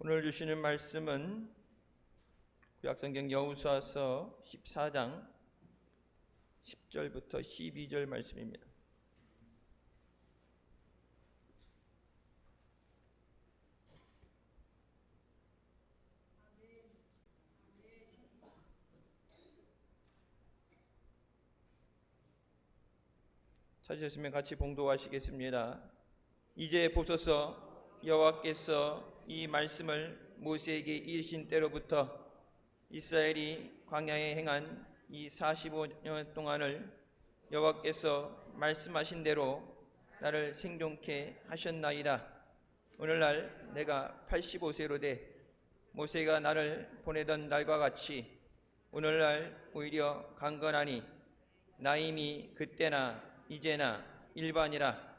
오늘 주시는 말씀은 구약성경 여호수아서 14장 10절부터 12절 말씀입니다. 찾으셨으면 같이 봉독하시겠습니다. 이제 보소서, 여호와께서 이 말씀을 모세에게 이르신 때로부터 이스라엘이 광야에 행한 이 45년 동안을 여호와께서 말씀하신 대로 나를 생존케 하셨나이다. 오늘날 내가 85세로 돼 모세가 나를 보내던 날과 같이 오늘날 오히려 강건하니 나임이 그때나 이제나 일반이라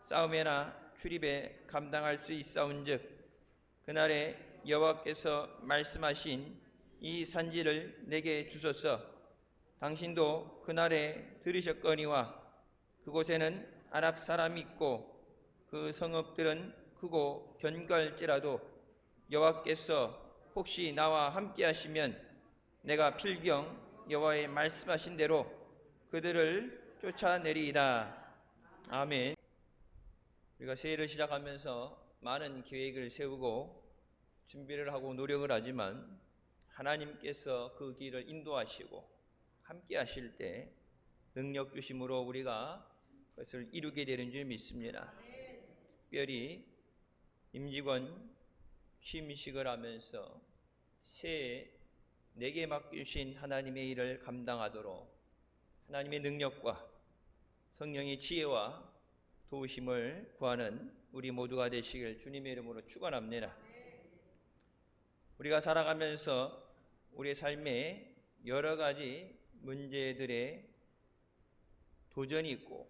싸움에나 출입에 감당할 수 있사온즉 그날에 여호와께서 말씀하신 이 산지를 내게 주소서. 당신도 그날에 들으셨거니와 그곳에는 아낙 사람이 있고 그 성읍들은 크고 견고할지라도 여호와께서 혹시 나와 함께 하시면 내가 필경 여호와의 말씀하신 대로 그들을 쫓아내리이다. 아멘. 우리가 새해를 시작하면서 많은 계획을 세우고 준비를 하고 노력을 하지만 하나님께서 그 길을 인도하시고 함께 하실 때 능력 주심으로 우리가 그것을 이루게 되는 줄 믿습니다. 특별히 임직원 취임식을 하면서 새해 내게 맡기신 하나님의 일을 감당하도록 하나님의 능력과 성령의 지혜와 도우심을 구하는 우리 모두가 되시길 주님의 이름으로 축원합니다. 우리가 살아가면서 우리의 삶에 여러 가지 문제들의 도전이 있고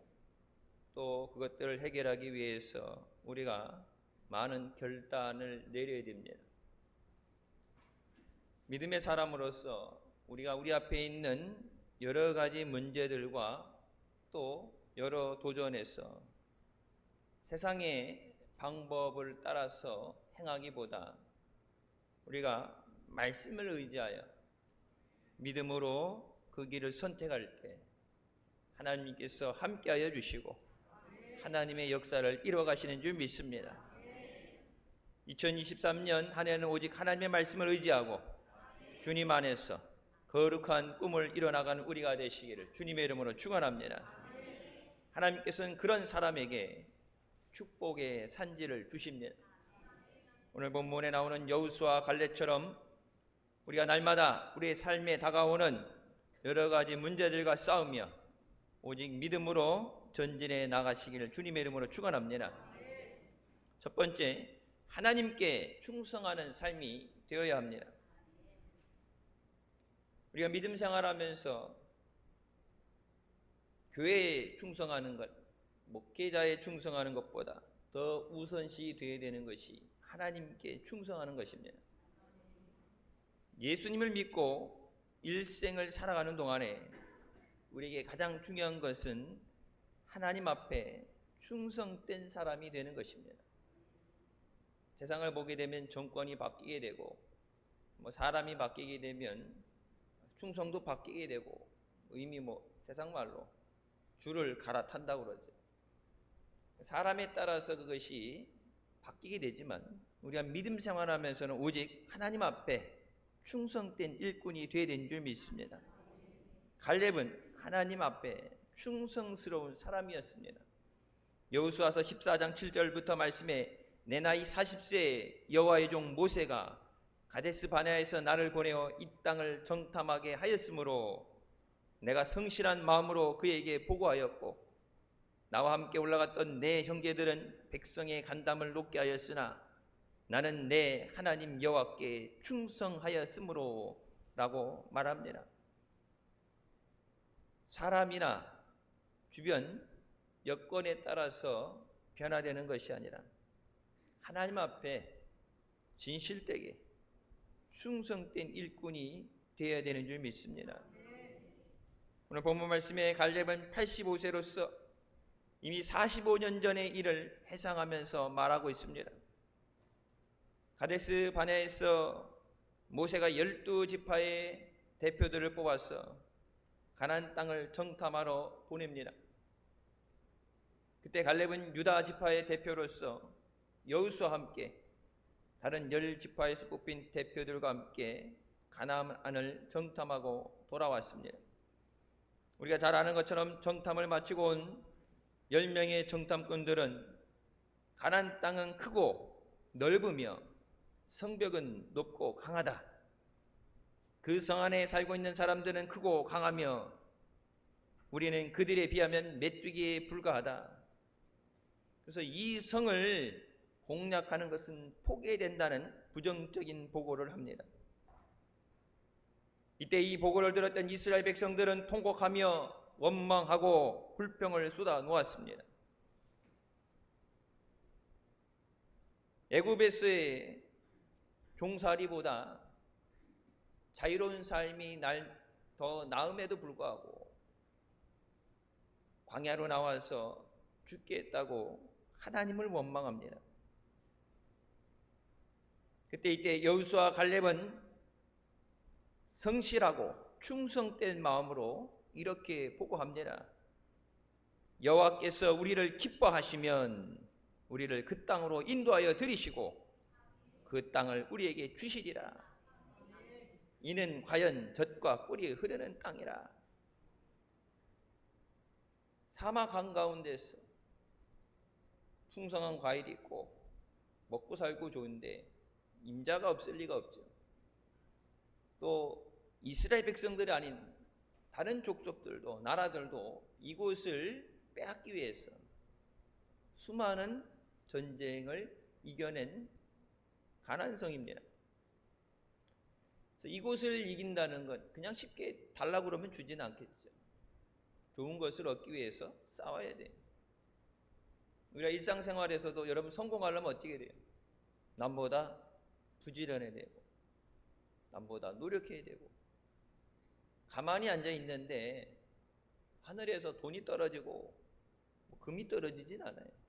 또 그것들을 해결하기 위해서 우리가 많은 결단을 내려야 됩니다. 믿음의 사람으로서 우리가 우리 앞에 있는 여러 가지 문제들과 또 여러 도전에서 세상의 방법을 따라서 행하기보다 우리가 말씀을 의지하여 믿음으로 그 길을 선택할 때 하나님께서 함께하여 주시고 하나님의 역사를 이뤄가시는 줄 믿습니다. 2023년 한 해는 오직 하나님의 말씀을 의지하고 주님 안에서 거룩한 꿈을 이뤄나가는 우리가 되시기를 주님의 이름으로 축원합니다. 하나님께서는 그런 사람에게 축복의 산지를 주십니다. 오늘 본문에 나오는 여호수아 갈렙처럼 우리가 날마다 우리의 삶에 다가오는 여러 가지 문제들과 싸우며 오직 믿음으로 전진해 나가시기를 주님의 이름으로 축원합니다. 첫 번째, 하나님께 충성하는 삶이 되어야 합니다. 우리가 믿음 생활하면서 교회에 충성하는 것, 목회자에 충성하는 것보다 더 우선시 되어야 되는 것이 하나님께 충성하는 것입니다. 예수님을 믿고 일생을 살아가는 동안에 우리에게 가장 중요한 것은 하나님 앞에 충성된 사람이 되는 것입니다. 세상을 보게 되면 정권이 바뀌게 되고 사람이 바뀌게 되면 충성도 바뀌게 되고 이미 세상 말로 줄을 갈아탄다고 그러죠. 사람에 따라서 그것이 바뀌게 되지만 우리가 믿음 생활하면서는 오직 하나님 앞에 충성된 일꾼이 되어야 되는 줄 믿습니다. 갈렙은 하나님 앞에 충성스러운 사람이었습니다. 여호수아서 14장 7절부터 말씀에 내 나이 40세에 여호와의 종 모세가 가데스 바네아에서 나를 보내어 이 땅을 정탐하게 하였으므로 내가 성실한 마음으로 그에게 보고하였고 나와 함께 올라갔던 내 형제들은 백성의 간담을 높게 하였으나 나는 내 하나님 여호와께 충성하였으므로 라고 말합니다. 사람이나 주변 여건에 따라서 변화되는 것이 아니라 하나님 앞에 진실되게 충성된 일꾼이 되어야 되는 줄 믿습니다. 오늘 본문 말씀에 갈렙은 85세로서 이미 45년 전의 일을 회상하면서 말하고 있습니다. 가데스 바네아에서 모세가 12지파의 대표들을 뽑아서 가나안 땅을 정탐하러 보냅니다. 그때 갈렙은 유다 지파의 대표로서 여호수아와 함께 다른 10지파에서 뽑힌 대표들과 함께 가나안을 정탐하고 돌아왔습니다. 우리가 잘 아는 것처럼 정탐을 마치고 온 10명의 정탐꾼들은 가나안 땅은 크고 넓으며 성벽은 높고 강하다. 그 성 안에 살고 있는 사람들은 크고 강하며 우리는 그들에 비하면 메뚜기에 불과하다. 그래서 이 성을 공략하는 것은 포기해야 된다는 부정적인 보고를 합니다. 이때 이 보고를 들었던 이스라엘 백성들은 통곡하며 원망하고 불평을 쏟아 놓았습니다. 애굽에서의 종살이보다 자유로운 삶이 더 나음에도 불구하고 광야로 나와서 죽겠다고 하나님을 원망합니다. 이때 여호수아와 갈렙은 성실하고 충성된 마음으로 이렇게 보고합니다. 여호와께서 우리를 기뻐하시면 우리를 그 땅으로 인도하여 들이시고 그 땅을 우리에게 주시리라. 이는 과연 젖과 꿀이 흐르는 땅이라. 사막 한가운데서 풍성한 과일이 있고 먹고 살고 좋은데 임자가 없을 리가 없죠. 또 이스라엘 백성들이 아닌 다른 족속들도 나라들도 이곳을 빼앗기 위해서 수많은 전쟁을 이겨낸 가나안성입니다. 그래서 이곳을 이긴다는 건 그냥 쉽게 달라고 그러면 주지는 않겠죠. 좋은 것을 얻기 위해서 싸워야 돼요. 우리가 일상생활에서도 여러분 성공하려면 어떻게 돼요? 남보다 부지런해야 되고 남보다 노력해야 되고 가만히 앉아 있는데 하늘에서 돈이 떨어지고 금이 떨어지진 않아요.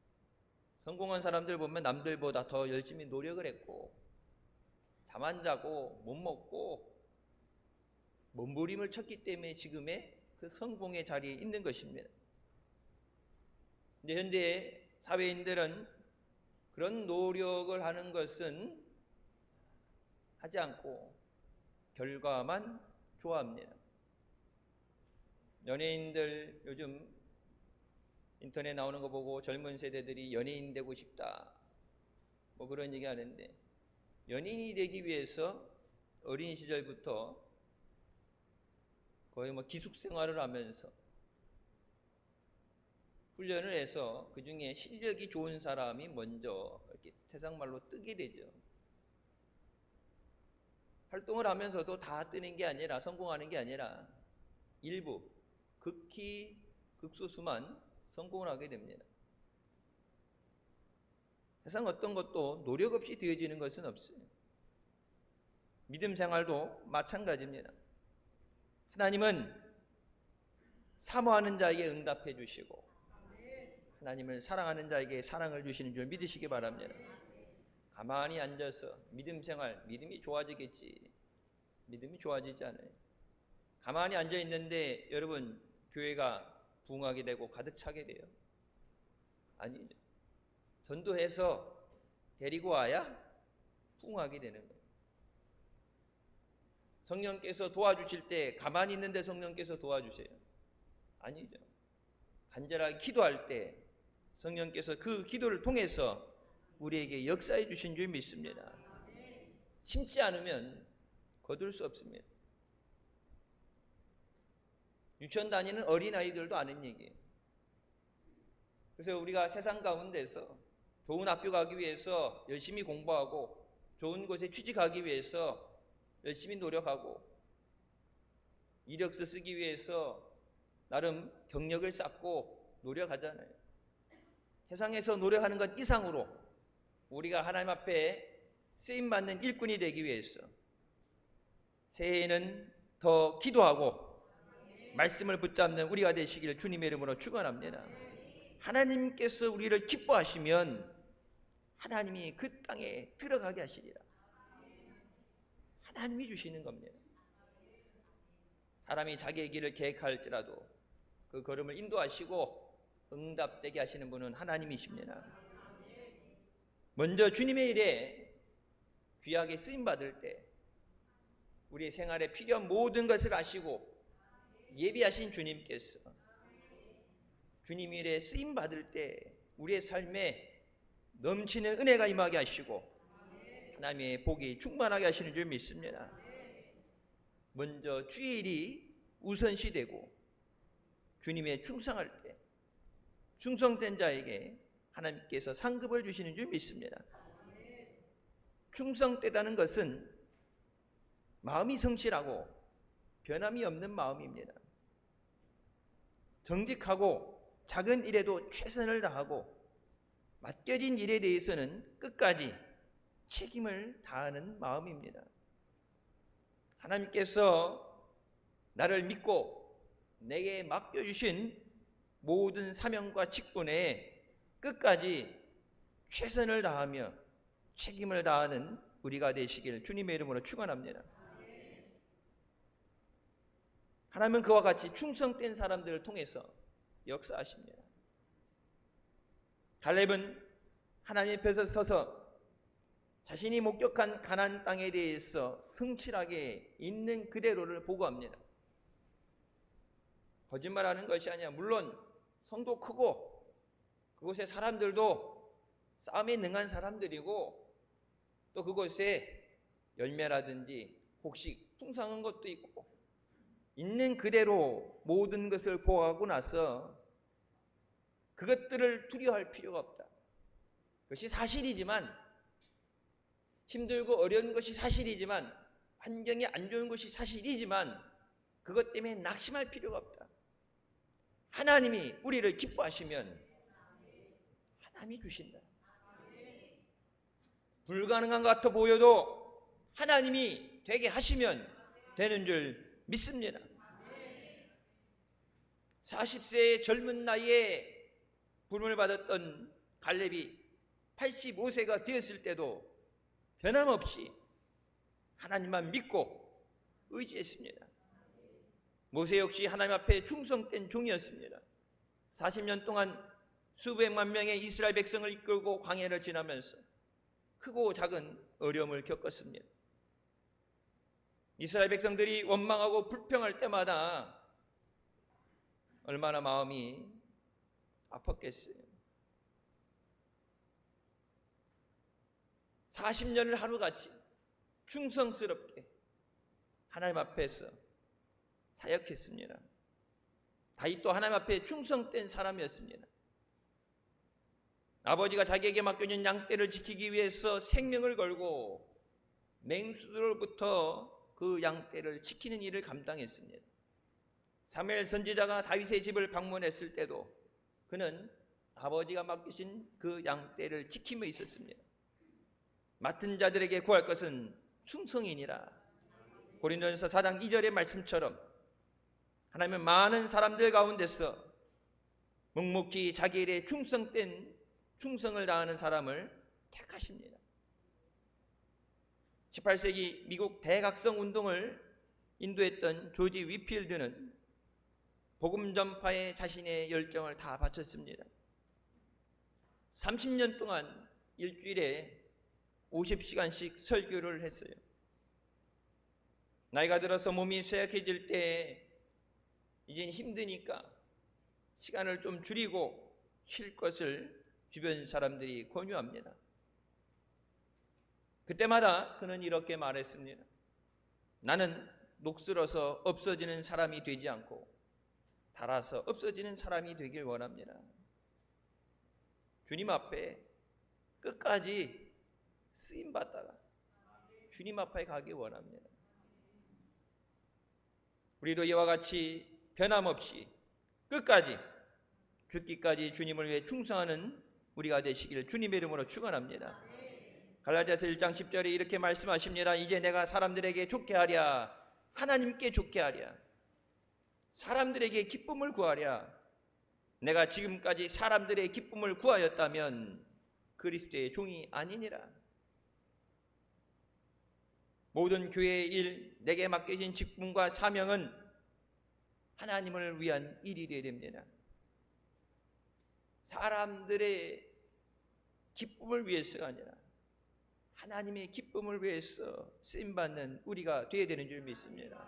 성공한 사람들 보면 남들보다 더 열심히 노력을 했고 잠 안 자고 못 먹고 몸부림을 쳤기 때문에 지금의 그 성공의 자리에 있는 것입니다. 근데 현재 사회인들은 그런 노력을 하는 것은 하지 않고 결과만 좋아합니다. 연예인들 요즘 인터넷 나오는 거 보고 젊은 세대들이 연예인 되고 싶다 뭐 그런 얘기 하는데, 연예인이 되기 위해서 어린 시절부터 거의 뭐 기숙 생활을 하면서 훈련을 해서 그 중에 실력이 좋은 사람이 먼저 이렇게 세상말로 뜨게 되죠. 활동을 하면서도 다 뜨는 게 아니라, 성공하는 게 아니라 일부 극히 극소수만 성공을 하게 됩니다. 세상 어떤 것도 노력 없이 되어지는 것은 없어요. 믿음 생활도 마찬가지입니다. 하나님은 사모하는 자에게 응답해 주시고 하나님을 사랑하는 자에게 사랑을 주시는 줄 믿으시기 바랍니다. 가만히 앉아서 믿음 생활, 믿음이 좋아지겠지, 믿음이 좋아지지 않아요. 가만히 앉아 있는데 여러분 교회가 부흥하게 되고 가득 차게 돼요? 아니죠. 전도해서 데리고 와야 부흥하게 되는 거예요. 성령께서 도와주실 때 가만히 있는데 성령께서 도와주세요? 아니죠. 간절하게 기도할 때 성령께서 그 기도를 통해서 우리에게 역사해 주신 줄 믿습니다. 심지 않으면 거둘 수 없습니다. 유치원 다니는 어린아이들도 아는 얘기예요. 그래서 우리가 세상 가운데서 좋은 학교 가기 위해서 열심히 공부하고 좋은 곳에 취직하기 위해서 열심히 노력하고 이력서 쓰기 위해서 나름 경력을 쌓고 노력하잖아요. 세상에서 노력하는 것 이상으로 우리가 하나님 앞에 쓰임받는 일꾼이 되기 위해서 새해에는 더 기도하고 말씀을 붙잡는 우리가 되시기를 주님의 이름으로 축원합니다. 하나님께서 우리를 기뻐하시면 하나님이 그 땅에 들어가게 하시리라. 하나님이 주시는 겁니다. 사람이 자기의 길을 계획할지라도 그 걸음을 인도하시고 응답되게 하시는 분은 하나님이십니다. 먼저 주님의 일에 귀하게 쓰임받을 때 우리의 생활에 필요한 모든 것을 아시고 예비하신 주님께서 주님 일에 쓰임받을 때 우리의 삶에 넘치는 은혜가 임하게 하시고 하나님의 복이 충만하게 하시는 줄 믿습니다. 먼저 주의 일이 우선시되고 주님의 충성할 때 충성된 자에게 하나님께서 상급을 주시는 줄 믿습니다. 충성되다는 것은 마음이 성실하고 변함이 없는 마음입니다. 정직하고 작은 일에도 최선을 다하고 맡겨진 일에 대해서는 끝까지 책임을 다하는 마음입니다. 하나님께서 나를 믿고 내게 맡겨주신 모든 사명과 직분에 끝까지 최선을 다하며 책임을 다하는 우리가 되시길 주님의 이름으로 축원합니다. 하나님은 그와 같이 충성된 사람들을 통해서 역사하십니다. 갈렙은 하나님 앞에서 서서 자신이 목격한 가나안 땅에 대해서 성실하게 있는 그대로를 보고합니다. 거짓말하는 것이 아니라 물론 성도 크고 그곳의 사람들도 싸움에 능한 사람들이고 또 그곳에 열매라든지 곡식 풍성한 것도 있고 있는 그대로 모든 것을 보호하고 나서 그것들을 두려워할 필요가 없다. 그것이 사실이지만 힘들고 어려운 것이 사실이지만 환경이 안 좋은 것이 사실이지만 그것 때문에 낙심할 필요가 없다. 하나님이 우리를 기뻐하시면 하나님이 주신다. 불가능한 것 같아 보여도 하나님이 되게 하시면 되는 줄 믿습니다. 40세의 젊은 나이에 부름을 받았던 갈렙이 85세가 되었을 때도 변함없이 하나님만 믿고 의지했습니다. 모세 역시 하나님 앞에 충성된 종이었습니다. 40년 동안 수백만 명의 이스라엘 백성을 이끌고 광야를 지나면서 크고 작은 어려움을 겪었습니다. 이스라엘 백성들이 원망하고 불평할 때마다 얼마나 마음이 아팠겠어요. 40년을 하루같이 충성스럽게 하나님 앞에서 사역했습니다. 다윗도 하나님 앞에 충성된 사람이었습니다. 아버지가 자기에게 맡겨진 양떼를 지키기 위해서 생명을 걸고 맹수들로부터 그 양떼를 지키는 일을 감당했습니다. 사무엘 선지자가 다윗의 집을 방문했을 때도 그는 아버지가 맡기신 그 양떼를 지키며 있었습니다. 맡은 자들에게 구할 것은 충성이니라. 고린도전서 4장 2절의 말씀처럼 하나님은 많은 사람들 가운데서 묵묵히 자기 일에 충성을 다하는 사람을 택하십니다. 18세기 미국 대각성 운동을 인도했던 조지 위필드는 복음 전파에 자신의 열정을 다 바쳤습니다. 30년 동안 일주일에 50시간씩 설교를 했어요. 나이가 들어서 몸이 쇠약해질 때 이젠 힘드니까 시간을 좀 줄이고 쉴 것을 주변 사람들이 권유합니다. 그때마다 그는 이렇게 말했습니다. 나는 녹슬어서 없어지는 사람이 되지 않고 닳아서 없어지는 사람이 되길 원합니다. 주님 앞에 끝까지 쓰임받다가 주님 앞에 가기 원합니다. 우리도 이와 같이 변함없이 끝까지 죽기까지 주님을 위해 충성하는 우리가 되시기를 주님의 이름으로 축원합니다. 갈라디아서 1장 10절에 이렇게 말씀하십니다. 이제 내가 사람들에게 좋게 하랴 하나님께 좋게 하랴 사람들에게 기쁨을 구하랴. 내가 지금까지 사람들의 기쁨을 구하였다면 그리스도의 종이 아니니라. 모든 교회의 일, 내게 맡겨진 직분과 사명은 하나님을 위한 일이 되어야 됩니다. 사람들의 기쁨을 위해서가 아니라 하나님의 기쁨을 위해서 쓰임받는 우리가 되어야 되는 줄 믿습니다.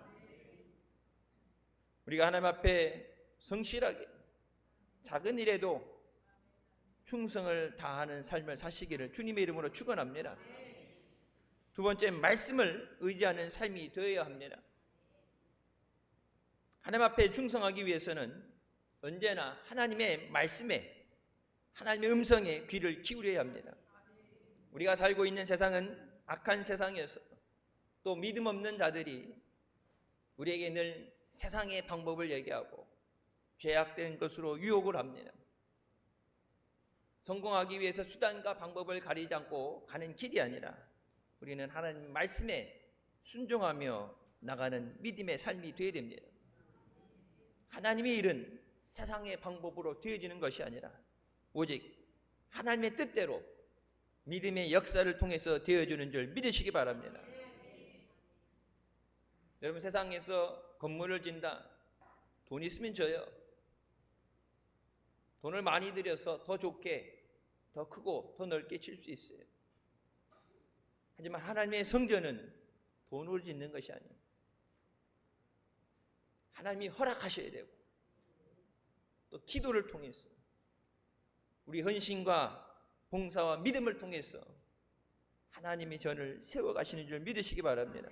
우리가 하나님 앞에 성실하게 작은 일에도 충성을 다하는 삶을 사시기를 주님의 이름으로 축원합니다. 두 번째, 말씀을 의지하는 삶이 되어야 합니다. 하나님 앞에 충성하기 위해서는 언제나 하나님의 말씀에, 하나님의 음성에 귀를 기울여야 합니다. 우리가 살고 있는 세상은 악한 세상이어서 또 믿음 없는 자들이 우리에게 늘 세상의 방법을 얘기하고 죄악된 것으로 유혹을 합니다. 성공하기 위해서 수단과 방법을 가리지 않고 가는 길이 아니라 우리는 하나님 말씀에 순종하며 나가는 믿음의 삶이 되어야 됩니다. 하나님의 일은 세상의 방법으로 되어지는 것이 아니라 오직 하나님의 뜻대로 믿음의 역사를 통해서 되어주는 줄 믿으시기 바랍니다. 여러분, 세상에서 건물을 진다, 돈 있으면 져요. 돈을 많이 들여서 더 좋게, 더 크고 더 넓게 칠 수 있어요. 하지만 하나님의 성전은 돈으로 짓는 것이 아니에요. 하나님이 허락하셔야 되고 또 기도를 통해서 우리 헌신과 봉사와 믿음을 통해서 하나님이 전을 세워가시는 줄 믿으시기 바랍니다.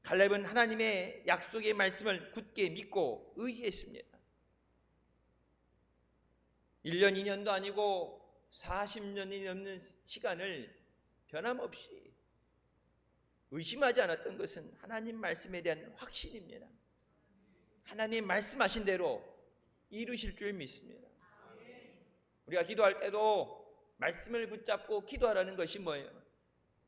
갈렙은 하나님의 약속의 말씀을 굳게 믿고 의지했습니다. 1년, 2년도 아니고 40년이 넘는 시간을 변함없이 의심하지 않았던 것은 하나님 말씀에 대한 확신입니다. 하나님 말씀하신 대로 이루실 줄 믿습니다. 우리가 기도할 때도 말씀을 붙잡고 기도하라는 것이 뭐예요?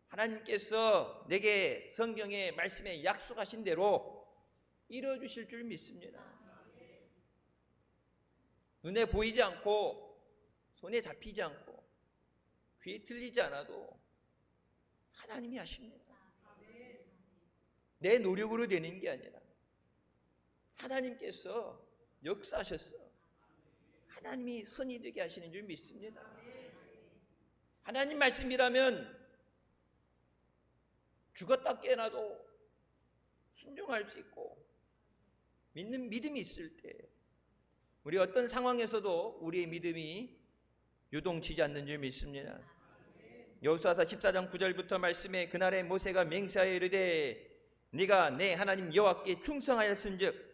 하나님께서 내게 성경의 말씀에 약속하신 대로 이루어주실 줄 믿습니다. 눈에 보이지 않고 손에 잡히지 않고 귀에 들리지 않아도 하나님이 하십니다. 내 노력으로 되는 게 아니라 하나님께서 역사하셨어. 하나님이 선이 되게 하시는 줄 믿습니다. 하나님 말씀이라면 죽었다 깨어나도 순종할 수 있고 믿는 믿음이 있을 때 우리 어떤 상황에서도 우리의 믿음이 요동치지 않는 줄 믿습니다. 여호수아서 14장 9절부터 말씀에 그날에 모세가 맹세하여 이르되 네가 내 하나님 여호와께 충성하였은즉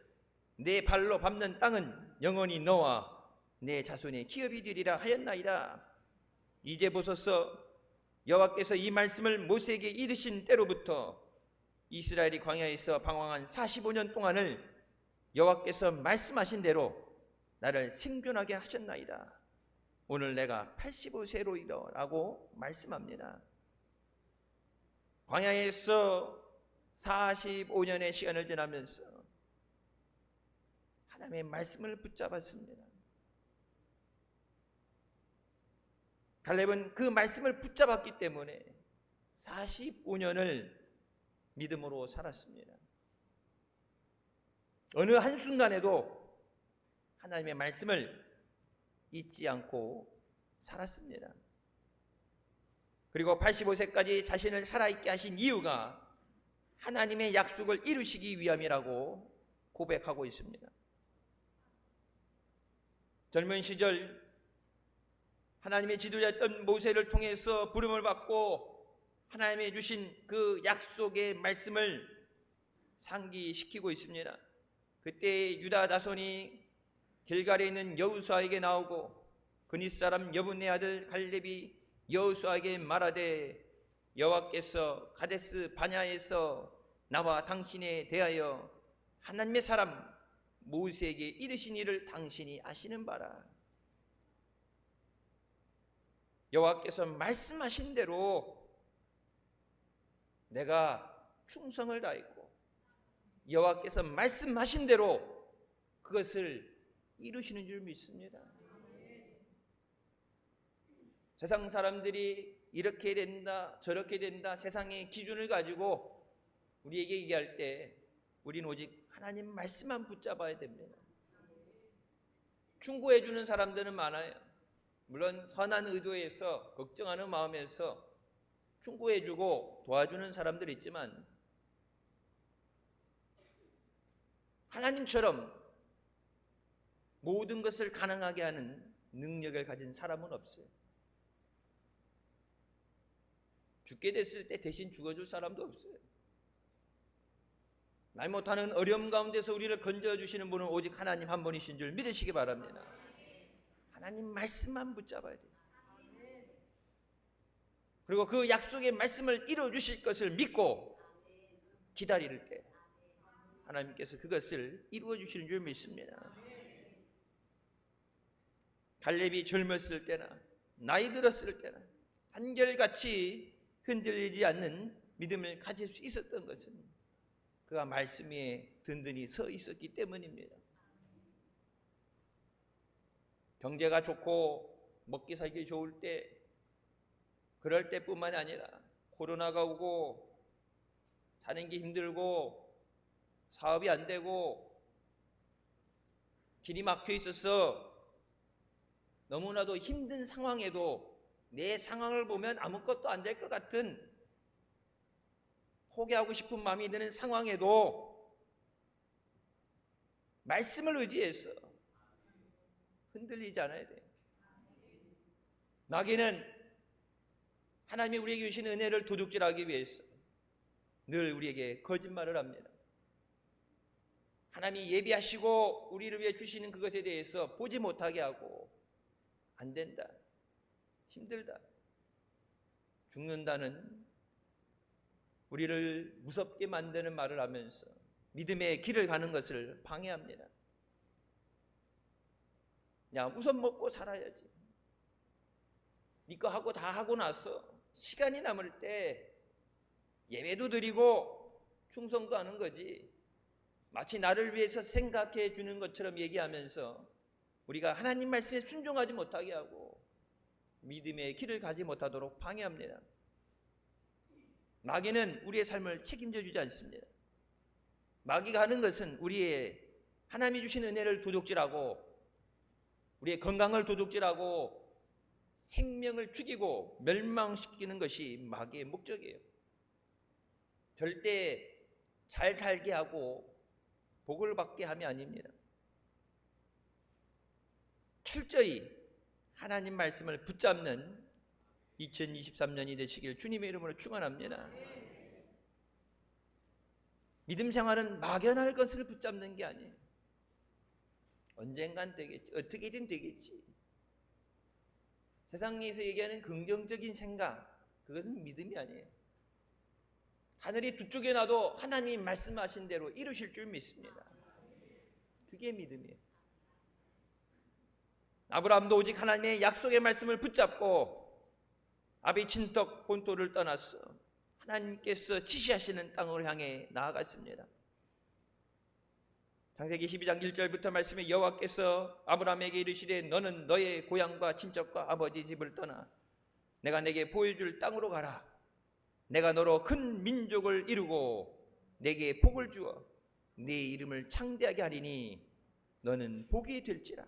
내 발로 밟는 땅은 영원히 너와 내 자손의 기업이 되리라 하였나이다. 이제 보소서, 여호와께서 이 말씀을 모세에게 이르신 때로부터 이스라엘이 광야에서 방황한 45년 동안을 여호와께서 말씀하신 대로 나를 생존하게 하셨나이다. 오늘 내가 85세로이다 라고 말씀합니다. 광야에서 45년의 시간을 지나면서 하나님의 말씀을 붙잡았습니다. 갈렙은 그 말씀을 붙잡았기 때문에 45년을 믿음으로 살았습니다. 어느 한순간에도 하나님의 말씀을 잊지 않고 살았습니다. 그리고 85세까지 자신을 살아있게 하신 이유가 하나님의 약속을 이루시기 위함이라고 고백하고 있습니다. 젊은 시절 하나님의 지도자였던 모세를 통해서 부름을 받고 하나님의 주신 그 약속의 말씀을 상기시키고 있습니다. 그때 유다 자손이 길갈에 있는 여호수아에게 나오고 그닛 사람 여분의 아들 갈렙이 여호수아에게 말하되 여호와께서 가데스 바냐에서 나와 당신에 대하여 하나님의 사람 모세에게 이르신 일을 당신이 아시는 바라. 여호와께서 말씀하신 대로 내가 충성을 다했고 여호와께서 말씀하신 대로 그것을 이루시는 줄 믿습니다. 세상 사람들이 이렇게 된다, 저렇게 된다, 세상의 기준을 가지고 우리에게 얘기할 때 우리는 오직 하나님 말씀만 붙잡아야 됩니다. 충고해 주는 사람들은 많아요. 물론 선한 의도에서, 걱정하는 마음에서 충고해 주고 도와주는 사람들이 있지만 하나님처럼 모든 것을 가능하게 하는 능력을 가진 사람은 없어요. 죽게 됐을 때 대신 죽어줄 사람도 없어요. 말 못하는 어려움 가운데서 우리를 건져주시는 분은 오직 하나님 한 분이신 줄 믿으시기 바랍니다. 하나님 말씀만 붙잡아야 돼요. 그리고 그 약속의 말씀을 이루어주실 것을 믿고 기다릴 때 하나님께서 그것을 이루어주시는 줄 믿습니다. 갈렙이 젊었을 때나 나이 들었을 때나 한결같이 흔들리지 않는 믿음을 가질 수 있었던 것은 그가 말씀 위에 든든히 서 있었기 때문입니다. 경제가 좋고 먹기 살기 좋을 때, 그럴 때뿐만이 아니라 코로나가 오고 사는 게 힘들고 사업이 안 되고 길이 막혀 있어서 너무나도 힘든 상황에도 내 상황을 보면 아무것도 안 될 것 같은 포기하고 싶은 마음이 드는 상황에도 말씀을 의지해서 흔들리지 않아야 돼요. 마귀는 하나님이 우리에게 주신 은혜를 도둑질하기 위해서 늘 우리에게 거짓말을 합니다. 하나님이 예비하시고 우리를 위해 주시는 그것에 대해서 보지 못하게 하고 안 된다, 힘들다, 죽는다는 우리를 무섭게 만드는 말을 하면서 믿음의 길을 가는 것을 방해합니다. 야, 우선 먹고 살아야지. 네 거 하고 다 하고 나서 시간이 남을 때 예배도 드리고 충성도 하는 거지. 마치 나를 위해서 생각해 주는 것처럼 얘기하면서 우리가 하나님 말씀에 순종하지 못하게 하고 믿음의 길을 가지 못하도록 방해합니다. 마귀는 우리의 삶을 책임져 주지 않습니다. 마귀가 하는 것은 우리의 하나님이 주신 은혜를 도둑질하고 우리의 건강을 도둑질하고 생명을 죽이고 멸망시키는 것이 마귀의 목적이에요. 절대 잘 살게 하고 복을 받게 함이 아닙니다. 철저히 하나님 말씀을 붙잡는 2023년이 되시길 주님의 이름으로 축원합니다. 믿음 생활은 막연할 것을 붙잡는 게 아니에요. 언젠간 되겠지, 어떻게든 되겠지. 세상에서 얘기하는 긍정적인 생각, 그것은 믿음이 아니에요. 하늘이 두 쪽에 놔도 하나님이 말씀하신 대로 이루실 줄 믿습니다. 그게 믿음이에요. 아브라함도 오직 하나님의 약속의 말씀을 붙잡고 아비 친척 본토를 떠났어 하나님께서 지시하시는 땅을 향해 나아갔습니다. 창세기 12장 1절부터 말씀에 여호와께서 아브라함에게 이르시되 너는 너의 고향과 친척과 아버지 집을 떠나 내가 내게 보여줄 땅으로 가라. 내가 너로 큰 민족을 이루고 내게 복을 주어 네 이름을 창대하게 하리니 너는 복이 될지라.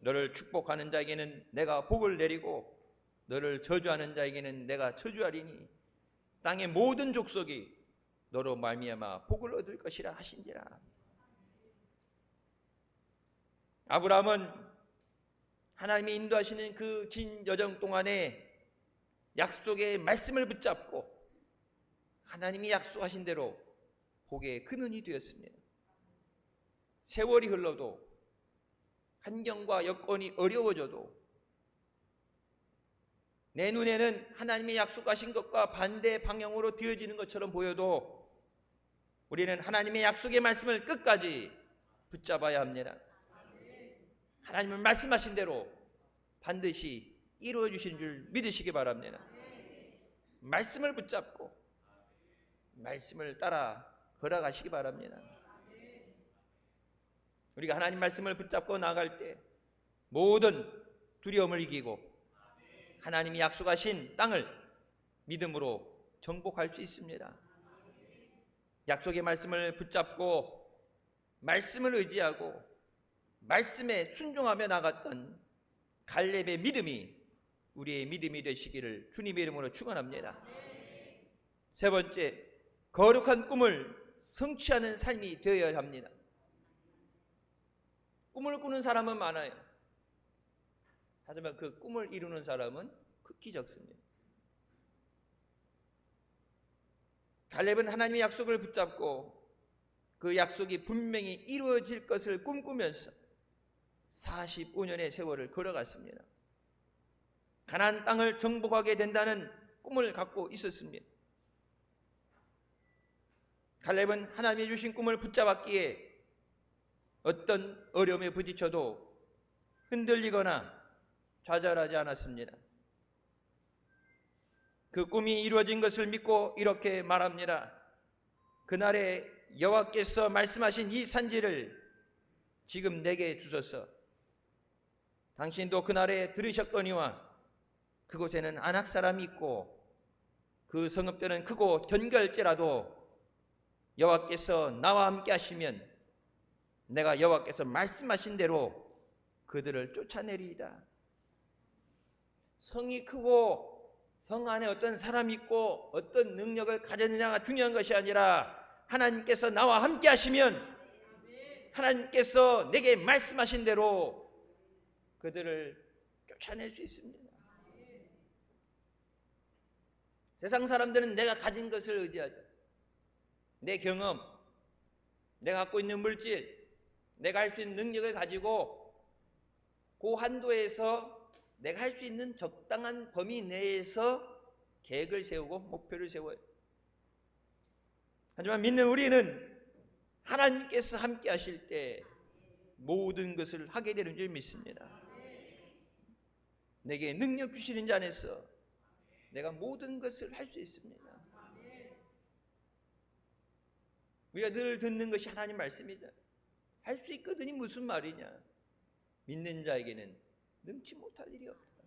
너를 축복하는 자에게는 내가 복을 내리고 너를 저주하는 자에게는 내가 저주하리니 땅의 모든 족속이 너로 말미암아 복을 얻을 것이라 하신지라. 아브라함은 하나님이 인도하시는 그 긴 여정 동안에 약속의 말씀을 붙잡고 하나님이 약속하신 대로 복의 근원이 되었습니다. 세월이 흘러도 환경과 여건이 어려워져도 내 눈에는 하나님이 약속하신 것과 반대 방향으로 되어지는 것처럼 보여도 우리는 하나님의 약속의 말씀을 끝까지 붙잡아야 합니다. 하나님은 말씀하신 대로 반드시 이루어 주신 줄 믿으시기 바랍니다. 말씀을 붙잡고 말씀을 따라 걸어가시기 바랍니다. 우리가 하나님 말씀을 붙잡고 나아갈 때 모든 두려움을 이기고 하나님이 약속하신 땅을 믿음으로 정복할 수 있습니다. 약속의 말씀을 붙잡고 말씀을 의지하고 말씀에 순종하며 나갔던 갈렙의 믿음이 우리의 믿음이 되시기를 주님의 이름으로 축원합니다. 세 번째, 거룩한 꿈을 성취하는 삶이 되어야 합니다. 꿈을 꾸는 사람은 많아요. 하지만 그 꿈을 이루는 사람은 극히 적습니다. 갈렙은 하나님의 약속을 붙잡고 그 약속이 분명히 이루어질 것을 꿈꾸면서 45년의 세월을 걸어갔습니다. 가나안 땅을 정복하게 된다는 꿈을 갖고 있었습니다. 갈렙은 하나님이 주신 꿈을 붙잡았기에 어떤 어려움에 부딪혀도 흔들리거나 좌절하지 않았습니다. 그 꿈이 이루어진 것을 믿고 이렇게 말합니다. 그날에 여호와께서 말씀하신 이 산지를 지금 내게 주소서. 당신도 그날에 들으셨거니와 그곳에는 안악 사람이 있고 그 성읍들은 크고 견고할지라도 여호와께서 나와 함께 하시면 내가 여호와께서 말씀하신 대로 그들을 쫓아내리이다. 성이 크고 성 안에 어떤 사람이 있고 어떤 능력을 가졌느냐가 중요한 것이 아니라 하나님께서 나와 함께 하시면 하나님께서 내게 말씀하신 대로 그들을 쫓아낼 수 있습니다. 세상 사람들은 내가 가진 것을 의지하죠. 내 경험, 내가 갖고 있는 물질, 내가 할 수 있는 능력을 가지고 그 한도에서 내가 할 수 있는 적당한 범위 내에서 계획을 세우고 목표를 세워요. 하지만 믿는 우리는 하나님께서 함께 하실 때 모든 것을 하게 되는 줄 믿습니다. 내게 능력 주시는 자 안에서 내가 모든 것을 할 수 있습니다. 우리가 늘 듣는 것이 하나님 말씀이죠. 할 수 있거든이 무슨 말이냐. 믿는 자에게는 능치 못할 일이 없다.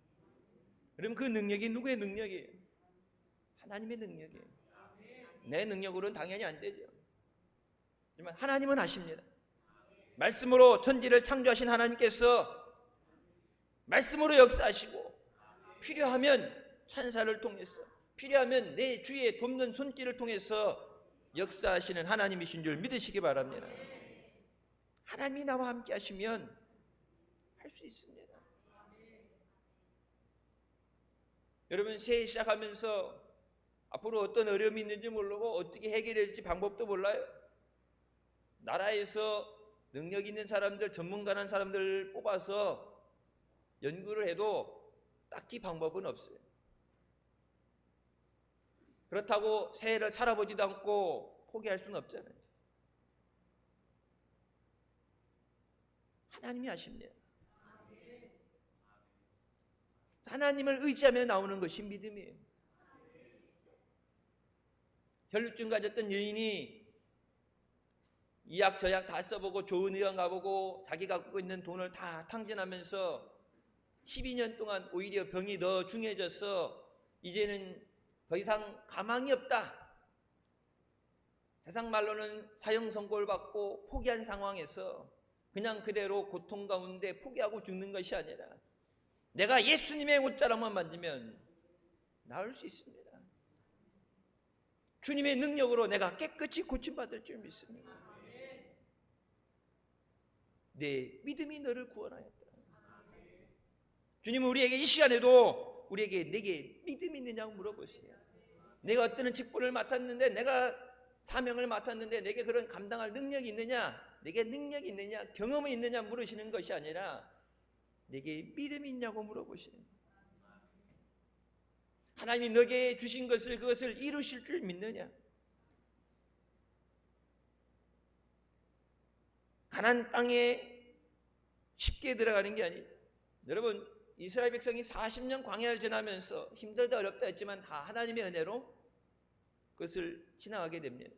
그럼 그 능력이 누구의 능력이에요? 하나님의 능력이에요. 내 능력으로는 당연히 안 되죠. 하지만 하나님은 하십니다. 말씀으로 천지를 창조하신 하나님께서 말씀으로 역사하시고 필요하면 천사를 통해서 필요하면 내 주위에 돕는 손길을 통해서 역사하시는 하나님이신 줄 믿으시기 바랍니다. 하나님이 나와 함께 하시면 할 수 있습니다. 여러분 새해 시작하면서 앞으로 어떤 어려움이 있는지 모르고 어떻게 해결해야 될지 방법도 몰라요. 나라에서 능력 있는 사람들, 전문가라는 사람들을 뽑아서 연구를 해도 딱히 방법은 없어요. 그렇다고 새해를 살아보지도 않고 포기할 수는 없잖아요. 하나님이 하십니다. 하나님을 의지하며 나오는 것이 믿음이에요. 혈루증 가졌던 여인이 이약 저약 다 써보고 좋은 의원 가보고 자기가 갖고 있는 돈을 다 탕진하면서 12년 동안 오히려 병이 더 중해져서 이제는 더 이상 가망이 없다. 세상 말로는 사형 선고를 받고 포기한 상황에서 그냥 그대로 고통 가운데 포기하고 죽는 것이 아니라 내가 예수님의 옷자락만 만지면 나을 수 있습니다. 주님의 능력으로 내가 깨끗이 고침받을 줄 믿습니다. 내 믿음이 너를 구원하였다. 주님은 우리에게 이 시간에도 우리에게 내게 믿음이 있느냐고 물어보세요. 내가 어떤 직분을 맡았는데 내가 사명을 맡았는데 내게 그런 감당할 능력이 있느냐, 내게 능력이 있느냐, 경험이 있느냐 물으시는 것이 아니라 내게 믿음이 있냐고 물어보시는 거예요. 하나님이 너에게 주신 것을 그것을 이루실 줄 믿느냐. 가나안 땅에 쉽게 들어가는 게 아니에요. 여러분 이스라엘 백성이 40년 광야를 지나면서 힘들다 어렵다 했지만 다 하나님의 은혜로 그것을 지나가게 됩니다.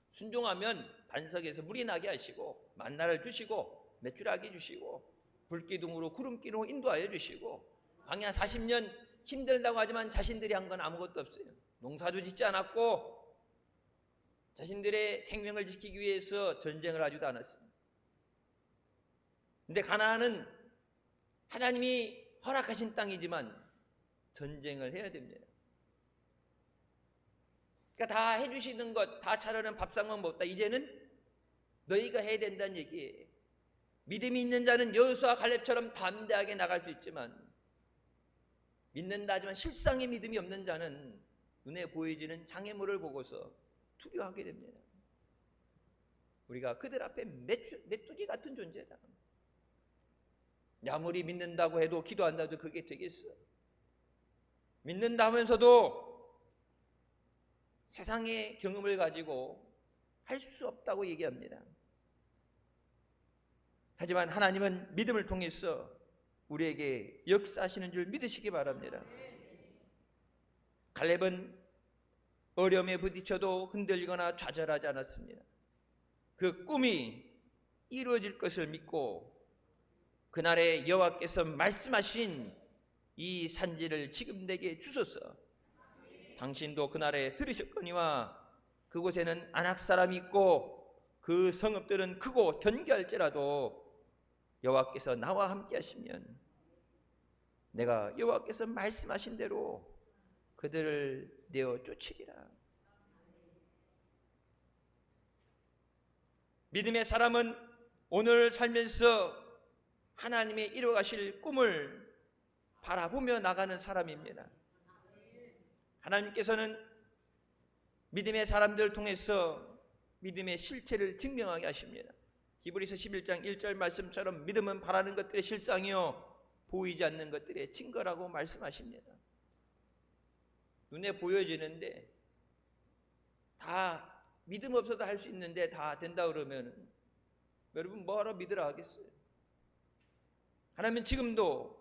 순종하면 반석에서 물이 나게 하시고 만나를 주시고 메추라기 주시고 불기둥으로 구름기둥으로 인도하여 주시고 광야 40년 힘들다고 하지만 자신들이 한 건 아무것도 없어요. 농사도 짓지 않았고 자신들의 생명을 지키기 위해서 전쟁을 하지도 않았습니다. 근데 가나안은 하나님이 허락하신 땅이지만 전쟁을 해야 됩니다. 그러니까 다 해주시는 것, 다 차려는 밥상만 먹다. 이제는 너희가 해야 된다는 얘기예요. 믿음이 있는 자는 여호수아 갈렙처럼 담대하게 나갈 수 있지만, 믿는다 하지만 실상의 믿음이 없는 자는 눈에 보이지는 장애물을 보고서 두려워하게 됩니다. 우리가 그들 앞에 메뚜기 같은 존재다. 아무리 믿는다고 해도 기도한다고 해도 그게 되겠어? 믿는다 하면서도 세상의 경험을 가지고 할 수 없다고 얘기합니다. 하지만 하나님은 믿음을 통해서 우리에게 역사하시는 줄 믿으시기 바랍니다. 갈렙은 어려움에 부딪혀도 흔들리거나 좌절하지 않았습니다. 그 꿈이 이루어질 것을 믿고 그날에 여호와께서 말씀하신 이 산지를 지금 내게 주소서. 당신도 그날에 들으셨거니와 그곳에는 아낙 사람이 있고 그 성읍들은 크고 견고할지라도 여호와께서 나와 함께 하시면 내가 여호와께서 말씀하신 대로 그들을 내어 쫓으리라. 믿음의 사람은 오늘 살면서 하나님의 이루어가실 꿈을 바라보며 나가는 사람입니다. 하나님께서는 믿음의 사람들을 통해서 믿음의 실체를 증명하게 하십니다. 히브리서 11장 1절 말씀처럼 믿음은 바라는 것들의 실상이요 보이지 않는 것들의 증거라고 말씀하십니다. 눈에 보여지는데 다 믿음 없어도 할 수 있는데 다 된다 그러면 여러분 뭐하러 믿으라 하겠어요? 하나님은 지금도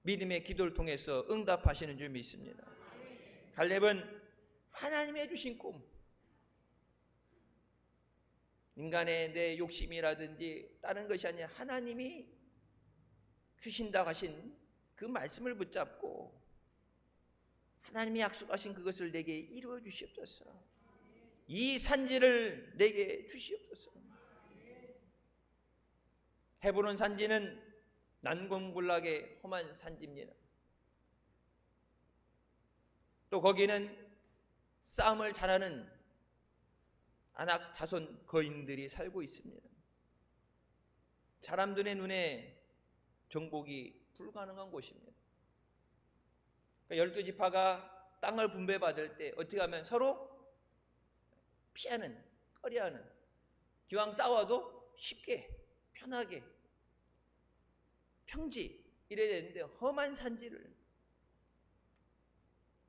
믿음의 기도를 통해서 응답하시는 줄 믿습니다. 갈렙은 하나님이 해주신 꿈, 인간의 내 욕심이라든지 다른 것이 아니라 하나님이 주신다고 하신 그 말씀을 붙잡고 하나님이 약속하신 그것을 내게 이루어 주시옵소서. 이 산지를 내게 주시옵소서. 헤브론 산지는 난공불락의 험한 산지입니다. 또 거기는 싸움을 잘하는 아낙 자손 거인들이 살고 있습니다. 사람들의 눈에 정복이 불가능한 곳입니다. 그러니까 12지파가 땅을 분배받을 때 어떻게 하면 서로 피하는, 꺼려하는, 기왕 싸워도 쉽게 편하게 평지 이래야 되는데 험한 산지를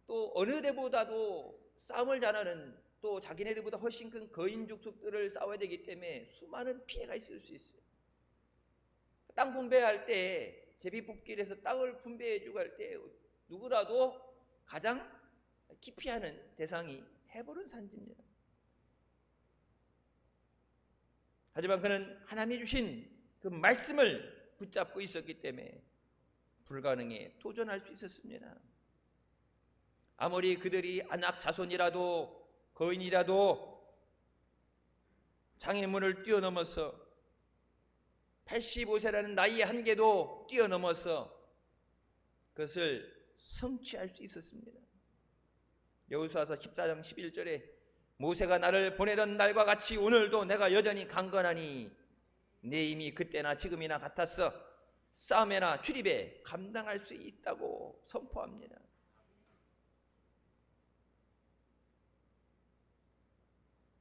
또 어느 데보다도 싸움을 잘하는 또 자기네들보다 훨씬 큰 거인 족속들을 싸워야 되기 때문에 수많은 피해가 있을 수 있어요. 땅 분배할 때 제비뽑기를 해서 땅을 분배해주고 할 때 누구라도 가장 기피하는 대상이 헤브론 산지입니다. 하지만 그는 하나님이 주신 그 말씀을 붙잡고 있었기 때문에 불가능에 도전할 수 있었습니다. 아무리 그들이 아낙 자손이라도 거인이라도 장애물을 뛰어넘어서 85세라는 나이의 한계도 뛰어넘어서 그것을 성취할 수 있었습니다. 여호수아서 14장 11절에 모세가 나를 보내던 날과 같이 오늘도 내가 여전히 강건하니 내 힘이 그때나 지금이나 같았어 싸움에나 출입에 감당할 수 있다고 선포합니다.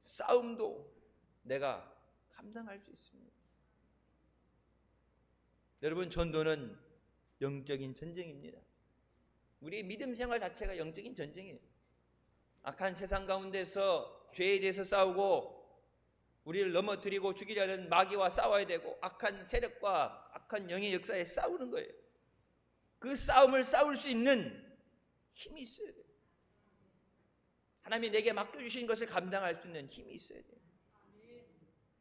싸움도 내가 감당할 수 있습니다. 여러분, 전도는 영적인 전쟁입니다. 우리의 믿음 생활 자체가 영적인 전쟁이에요. 악한 세상 가운데서 죄에 대해서 싸우고 우리를 넘어뜨리고 죽이려는 마귀와 싸워야 되고 악한 세력과 악한 영의 역사에 싸우는 거예요. 그 싸움을 싸울 수 있는 힘이 있어야 돼요. 하나님이 내게 맡겨주신 것을 감당할 수 있는 힘이 있어야 돼요.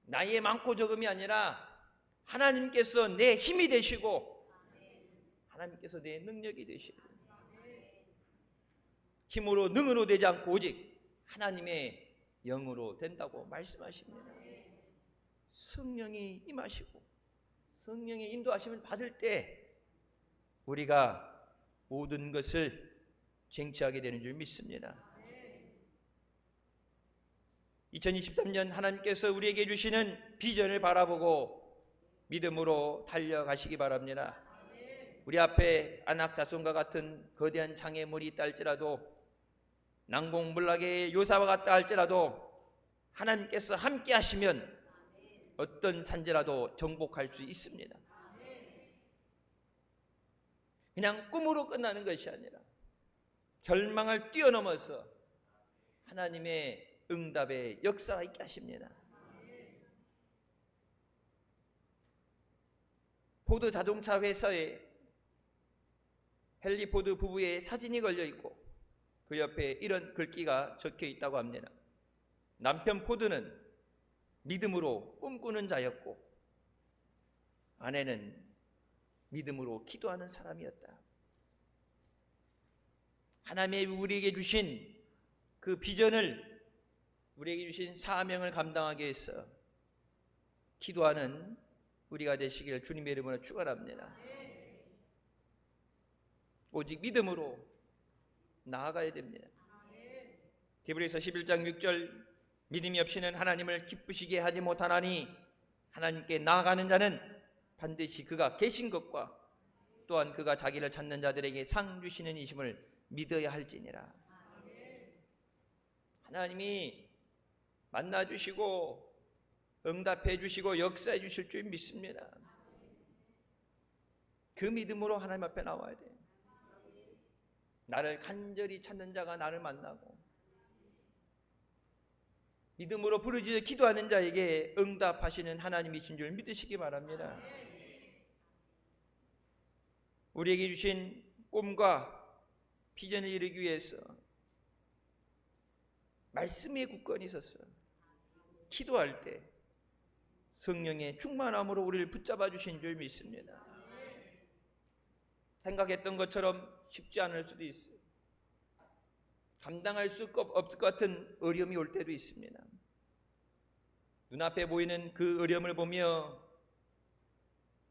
나이의 많고 적음이 아니라 하나님께서 내 힘이 되시고 하나님께서 내 능력이 되셔야 됩니다. 힘으로 능으로 되지 않고 오직 하나님의 영으로 된다고 말씀하십니다. 성령이 임하시고 성령의 인도하심을 받을 때 우리가 모든 것을 쟁취하게 되는 줄 믿습니다. 2023년 하나님께서 우리에게 주시는 비전을 바라보고 믿음으로 달려가시기 바랍니다. 우리 앞에 안악자손과 같은 거대한 장애물이 있다 할지라도, 난공불락의 요사와 같다 할지라도 하나님께서 함께 하시면 어떤 산지라도 정복할 수 있습니다. 그냥 꿈으로 끝나는 것이 아니라 절망을 뛰어넘어서 하나님의 응답의 역사가 있게 하십니다. 포드 자동차 회사에 헨리 포드 부부의 사진이 걸려 있고 그 옆에 이런 글귀가 적혀 있다고 합니다. 남편 포드는 믿음으로 꿈꾸는 자였고 아내는 믿음으로 기도하는 사람이었다. 하나님의 우리에게 주신 그 비전을, 우리에게 주신 사명을 감당하기 위해서 기도하는 우리가 되시길 주님의 이름으로 축원합니다. 오직 믿음으로 나아가야 됩니다. 히브리서 11장 6절, 믿음이 없이는 하나님을 기쁘시게 하지 못하나니 하나님께 나아가는 자는 반드시 그가 계신 것과 또한 그가 자기를 찾는 자들에게 상 주시는 이심을 믿어야 할지니라. 하나님이 만나주시고 응답해 주시고 역사해 주실 줄 믿습니다. 그 믿음으로 하나님 앞에 나와야 돼요. 나를 간절히 찾는 자가 나를 만나고 믿음으로 부르짖어 기도하는 자에게 응답하시는 하나님이신 줄 믿으시기 바랍니다. 우리에게 주신 꿈과 비전을 이루기 위해서 말씀의 굳건히 서서 기도할 때 성령의 충만함으로 우리를 붙잡아 주신 줄 믿습니다. 생각했던 것처럼 쉽지 않을 수도 있어요. 감당할 수 없을 것 같은 어려움이 올 때도 있습니다. 눈앞에 보이는 그 어려움을 보며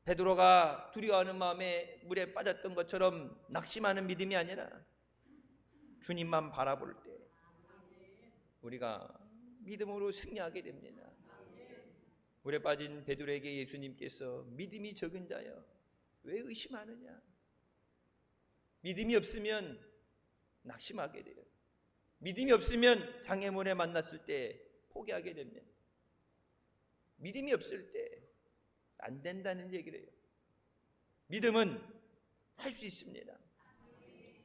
베드로가 두려워하는 마음에 물에 빠졌던 것처럼 낙심하는 믿음이 아니라 주님만 바라볼 때 우리가 믿음으로 승리하게 됩니다. 물에 빠진 베드로에게 예수님께서 믿음이 적은 자여 왜 의심하느냐? 믿음이 없으면 낙심하게 돼요. 믿음이 없으면 장애물에 만났을 때 포기하게 됩니다. 믿음이 없을 때 안 된다는 얘기를 해요. 믿음은 할 수 있습니다.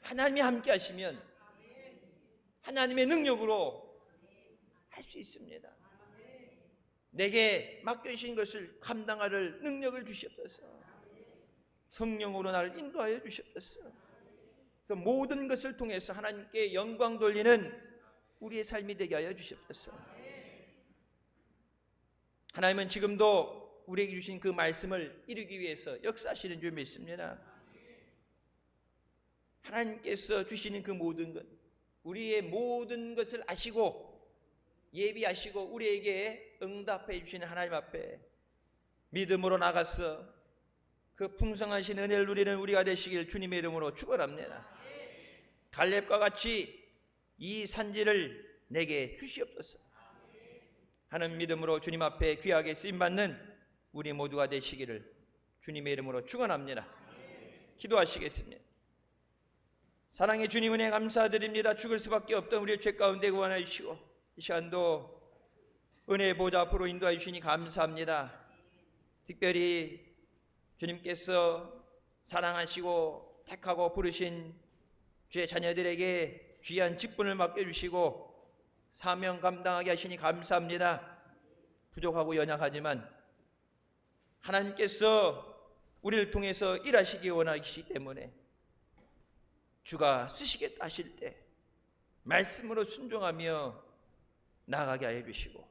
하나님이 함께 하시면 하나님의 능력으로 할 수 있습니다. 내게 맡겨주신 것을 감당할 능력을 주시옵소서. 성령으로 나를 인도하여 주시옵소서. 그래서 모든 것을 통해서 하나님께 영광 돌리는 우리의 삶이 되게 하여 주시옵소서. 하나님은 지금도 우리에게 주신 그 말씀을 이루기 위해서 역사하시는 줄 믿습니다. 하나님께서 주시는 그 모든 것, 우리의 모든 것을 아시고 예비하시고 우리에게 응답해 주시는 하나님 앞에 믿음으로 나가서 그 풍성하신 은혜를 누리는 우리가 되시길 주님의 이름으로 축원합니다. 갈렙과 같이 이 산지를 내게 주시옵소서 하는 믿음으로 주님 앞에 귀하게 쓰임받는 우리 모두가 되시기를 주님의 이름으로 축원합니다. 기도하시겠습니다. 사랑의 주님 은혜 감사드립니다. 죽을 수밖에 없던 우리의 죄 가운데 구원해 주시고 이 시간도 은혜의 보좌 앞으로 인도해 주시니 감사합니다. 특별히 주님께서 사랑하시고 택하고 부르신 주의 자녀들에게 귀한 직분을 맡겨주시고 사명 감당하게 하시니 감사합니다. 부족하고 연약하지만 하나님께서 우리를 통해서 일하시기 원하시기 때문에 주가 쓰시겠다 하실 때 말씀으로 순종하며 나아가게 하여 주시고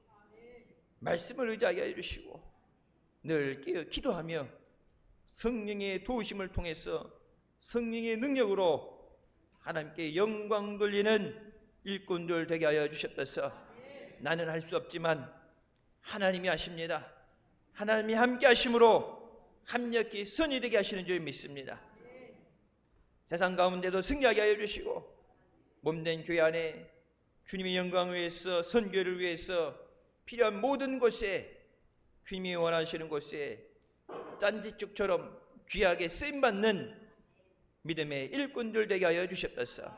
말씀을 의지하게 하여 주시고 늘 기도하며 성령의 도우심을 통해서 성령의 능력으로 하나님께 영광 돌리는 일꾼들 되게 하여 주셨소서. 나는 할 수 없지만 하나님이 하십니다. 하나님이 함께 하심으로 합력히 선이 되게 하시는 줄 믿습니다. 세상 가운데도 승리하게 하여 주시고 몸된 교회 안에 주님의 영광을 위해서, 선교를 위해서 필요한 모든 곳에, 주님이 원하시는 곳에 짠지축처럼 귀하게 쓰임받는 믿음의 일꾼들 되게 하여 주셨소서.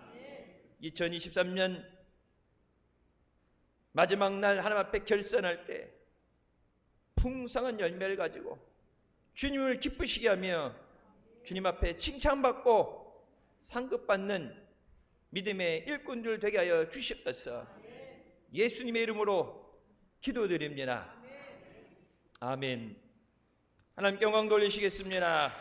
2023년 마지막 날 하나님 앞에 결산할 때 풍성한 열매를 가지고 주님을 기쁘시게 하며 주님 앞에 칭찬받고 상급받는 믿음의 일꾼들 되게 하여 주시옵소서. 예수님의 이름으로 기도드립니다. 아멘. 하나님께 영광 돌리시겠습니다.